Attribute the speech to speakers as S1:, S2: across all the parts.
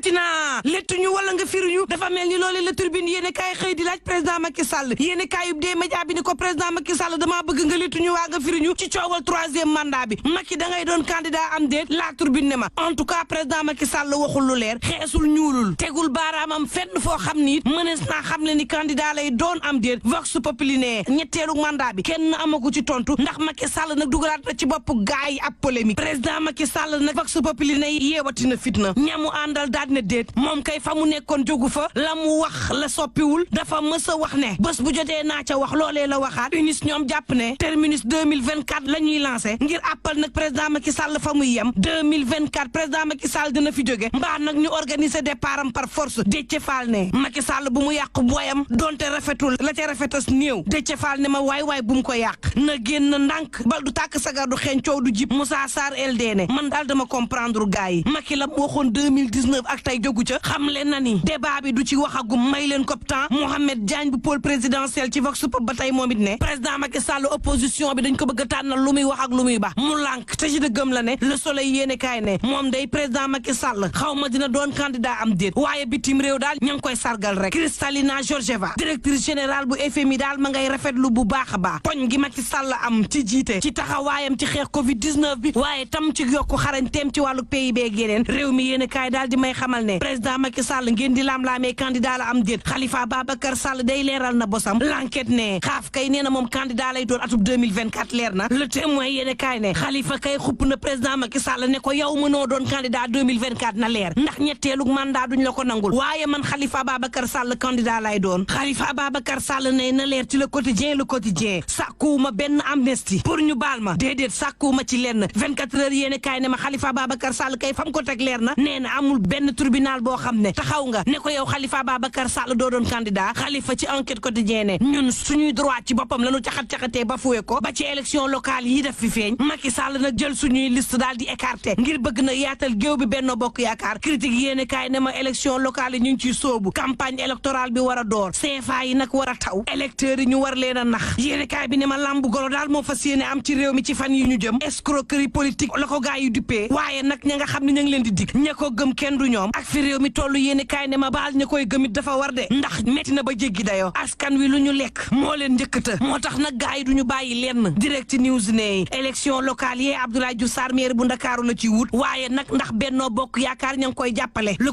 S1: metti na lettuñu wala nga firiñu dafa mel ni loolu la Tribune yéene kaay xëy di laaj président Macky Sall yéene kaay yub dee média bi ni ko président Macky Sall dama bëgg nga lettuñu waa nga firiñu ci coowal 3e mandat bi Macky da ngay doon candidat am déet la Tribune ne ma en tout cas président Macky Sall waxul lu leer xeesul ñuulul tegul baaraamam fenn foo xam ni mënees naa xam le ni candidat lay doon am déet vox populi ne ñetteelu mandat bi kenn amagu ci tontu ndax Macky Sall nag dugalaat na ci bopp gaay yi ab polémique président Macky Sall nag vox populi ne yeewati na fitna ñamu àndal daal ne déet moom kay fa mu nekkoon jógu fa la mu wax la soppiwul dafa mës a wax ne bés bu jotee naa ca wax loolee la waxaat unis ñoom jàpp ne terminus 2024 la ñuy lancé ngir appal nag président Macky Sall fa muy yem 2024 président Macky Sall dina fi jóge mbaa nag ñu organiser départ am par force Déthié Fall ne Macky Sall bu mu yàq boyam donte rafetul la ca rafetas néew Déthié Fall ne ma waay bu mu ko yàq na génn ndànk bal du tàkk sagar du xeeñ coow du jib Moussa Sarr LD ne man daal dama comprendre gars yi Macky la mu waxoon 2019 ak tey jógu ca xam leen na ni débat bi du ci waxagum may leen ko temps Mohamed Diagne bu pôle présidentiel ci Vox Pop ba tey moom it ne président Macky Sall opposition bi dañ ko bëgg a tànnal lu muy wax ak lu muy baax mu lànk te ci dëggam la ne Le Soleil yéene kaay ne moom day président Macky Sall xaw ma dina doon candidat am déet waaye bitim réew daal ña ngi koy sargal rek Kristalina Georgieva directrice générale bu FMI daal ma ngay rafetlu bu baax a baax poñ gi Macky Sall am ci jiite ci taxawaayam ci xeex Covid 19 bi waaye tam ci yokku xarañteem ci wàllu PIB ak yeneen réew mi yéene kaay daal di may xamal ne président Macky Sall ngeen di laam-laamee candidat la am déet Khalifa Babacar Sall day leeral na bosam l'enquête ne xaaf kay nee na moom candidat lay doon atub 2024 leer na Le Témoin yéene kaay ne Khalifa kay xupp na président Macky Sall ne ko yow mënoo doon candidat 2024 na leer ndax ñetteelu mandat duñ la ko nangul waaye man Khalifa Babacar Sall candidat lay doon Khalifa Babacar Sall ne na leer ci Le Quotidien sàkkuwuma benn amnistie pour ñu baal ma déedéet sàkkuwuma ci lenn 24 heures yéene kaay ne ma Khalifa Babacar Sall kay fam ko teg leer na nee na amul benn tribunal boo xam ne taxaw nga ne ko yow Khalifa Babacar Sall doo doon candidat Khalifa ci Enquête Quotidien ne ñun suñuy droit ci boppam lañu caxat-caxatee ba fuwe ko ba ci élection locale yi def fi feeñ Macky Sall nag jël suñuy liste daal di écarté ngir bëgg na yaatal géew bi Benno Bokk Yaakaar critique yéene kaay ne ma élection locale yi ñu ngi ciy soobu campagne électorale bi war a door CFA yi nag war a taw électeurs yi ñu war leen a nax yéene kaay bi ne ma lambu golo daal moo fas yéene am ci réew mi ci fan yi ñu jëm escroquerie politique la ko gaa yi duppee waaye nag ña nga xam ne ña ngi leen di dig ña ko gëm kenn du ñoom ak fi réew mi tollu yéene kaay ne ma baal ña koy gëmit dafa war de ndax metti na ba jéggi dayoo askan wi lu ñu lekk moo leen njëkkata moo tax nag gaa yi du ñu bàyyi lenn direct news ne élection locale yi Abdoulaye Diouf Sarr maire bu Ndakaaru la ci wut waaye nag ndax Benno Bokk Yaakaar ña ngi koy jàppale le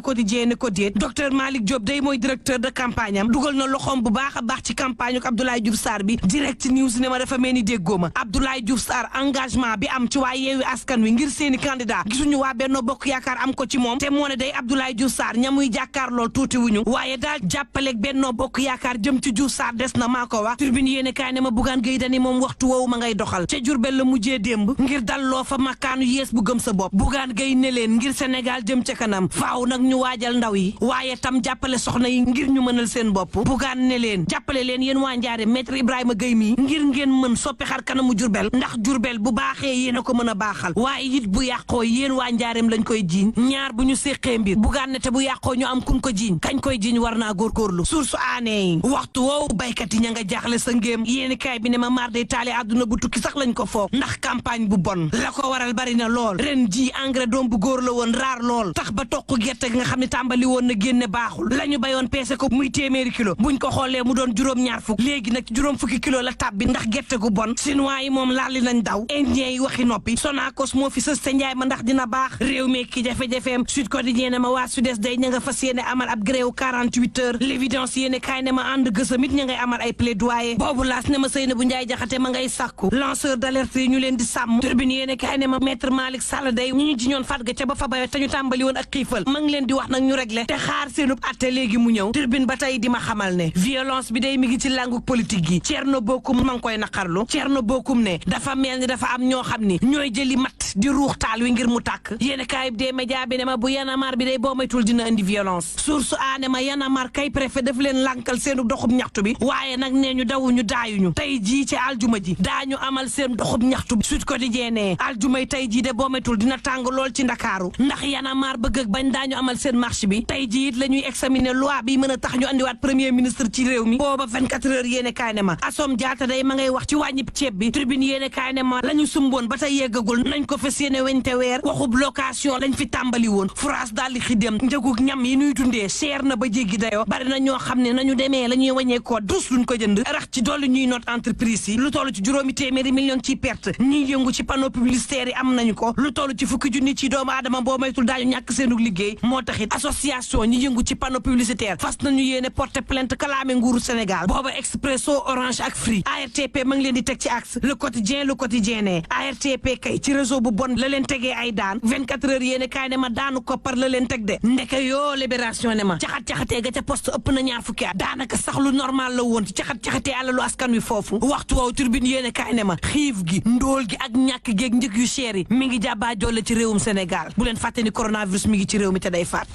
S1: quotidien ne ko déet docteur Malick Diop day mooy directeur de campagne am dugal na loxoom bu baax a baax ci campagne ak Abdoulaye Diouf Sarr bi direct news ne ma dafa mel ni déggoo ma Abdoulaye Diouf Sarr engagement bi am ci waa Yewwi Askan Wi ngir seeni candidat gisuñu waa Benno Bokk Yaakaar am ko ci moom te moo ne day Abdoulaye Diouf Sarr ñamuy jàkkaar lool tuuti wuñu waaye daal jàppaleeg Benno Bokk Yaakaar jëm ci Diouf Sarr des na maa ko wax Tribune yéene kaay ne ma Bougane Gueye Dany moom waxtu woowu ma ngay doxal ca Jurbel la mujjee démb ngir dal loo fa makkaanu yees bu gëm sa bopp Bougane Gueye ne leen ngir Sénégal jëm ca kanam faaw nag ñu waajal ndaw yi waaye tam jàppale soxna yi ngir ñu mënal seen bopp Bougane ne leen jàppale leen yéen waa Njaare maître Ibrahima Gueye mi ngir ngeen mën soppi xar kanamu Jurbel ndax Jurbel bu baaxee yéen a ko mën a baaxal waaye it bu yàqoo yéen waa Njaareem lañ koy jiiñ ñaar bu ñu séqee mbir Bougane ne te bu yàqoo ñu am kun ko jiiñ kañ koy jiiñ war naa góorgóorlu source aanee yi waxtu woowu baykat yi ña nga jaaxle sa ngéem yéeni kaay bi ne ma maar day taale àdduna bu tukki sax lañ ko foog ndax campagne bu bon la ko waral bari na lool ren ji engrais doom bu góor la woon raar lool tax ba toq gerte gi nga xam ne tàmbali woon na génne baaxul la ñu bayoon peese ko muy téeméeri kilo buñ ko xoolee mu doon juróom-ñaar fukk léegi nag juróom fukki kilo la tàbbi ndax gerte gu bon chinois yi moom laali nañ daw indien yi waxi noppi Sonacos moo fi sës te njaay ma ndax dina baax réew mi ki jafe-jafeem Sud Quotidien ne ma waa Sud-Est day ña nga fas yéene amal ab gréew 48 heures l'évidence yéene kaay ne ma ànd gësamit ña ngay amal ay plaidoyer boobu laas ne ma Seynabou Ndiaye Jaxate ma ngay sàkku lanceur d'alerte yi ñu leen di sàmm Tribune yéene kaay ne ma maître Malick Sall day ñu ji ñoon fat ga ca ba fa bayo te ñu tàmbali woon ak xiifal ma ngi leen di wax nag ñu réglé te xaar seenub atte léegi mu ñëw Tribune ba tey di ma xamal ne violence bi day mi ngi ci langu politique gi Thierno Bocoum ma ngi koy naqarlu Thierno Bocoum ne dafa mel ni dafa am ñoo xam ni ñooy jëli mat di ruux taal wi ngir mu tàkk yéene kaay bi dee média bi ne ma bu yanamar bi day boo maytul dina indi violence source aane ma yanamar kay préfet daf leen lànkal seenu doxub ñaxtu bi waaye nag nee ñu dawuñu daayuñu tey jii ci aljuma ji daañu amal seen doxub ñaxtu bi Sud Quotidien ne aljumay tey jii de boo maytul dina tàng lool ci Ndakaaru ndax yanamar bëgg ak bañ daañu amal seen marche bi tey jii it la ñuy examiner loi bi mën a tax ñu andiwaat premier ministre ci réew mi booba 24 heures yéene kaay ne ma Assome Diatta day ma ngay wax ci wàññib ceeb bi Tribune yéene kaay ne ma la ñu sumboon ba tey yeggagul nañ ko fas yéene weñte weer waxub location lañ fi tàmbali woon France daal di xidem njëgu ñam yi ñuy dundee cher na ba jéggi dayoo bari na ñoo xam ne nañu demee la ñuy wàññeekoo dus luñ ko jënd rax ci dolli ñuy note entreprise yi lu toll ci juróomi téeméeri million ci perte ñiy yëngu ci panneau publicitaire yi am nañu ko lu toll ci fukki junni ci doomu aadama boo maytul daañu ñàkk seenu liggéey moo taxit association ñi yëngu ci panneau publicitaire fas nañu yéene porter plainte kalaame nguuru Sénégal booba Expresso Orange ak Free ARTP ma ngi leen di teg ci axe le quotidien ne ARTP kay ci réseau bu bon la leen tegee ay daan 24 heures yéene kaay ne ma daanu koppar la leen teg de ndeke yoo libération ne ma caxat-caxatee ga ca poste ëpp na ñaar fukki at daanaka sax lu normal la woon ci caxat-caxatee alalu askan wi foofu waxtu woowu turbine yéene kaay ne ma xiif gi ndóol gi ak ñàkk géeg njëg yu cher yi mi ngi jàbbaa jolle ci réewum Sénégal bu leen fàtte ni coronavirus mi ngi ci réew mi te day faat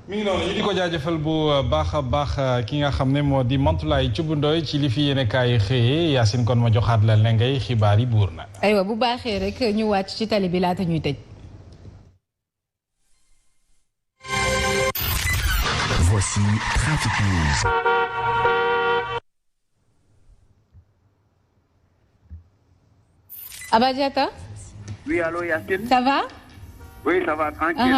S2: mi ngi noonu ñu di ko jaajëfal bu baax a baax ki nga xam ne moo di Mantoulaye Thioub Ndoye ci li fi yéene kaay xëyee Yacine kon ma joxaat la ne ngay xibaar yi buur na.
S3: aywa bu baaxee rek ñu wàcc ci tali bi laata ñuy tëj.
S4: Voici Trafic News.
S3: Aba Diatta.
S5: Oui, allô Yacine.
S3: Ça va?
S5: Oui, ça va, tranquille.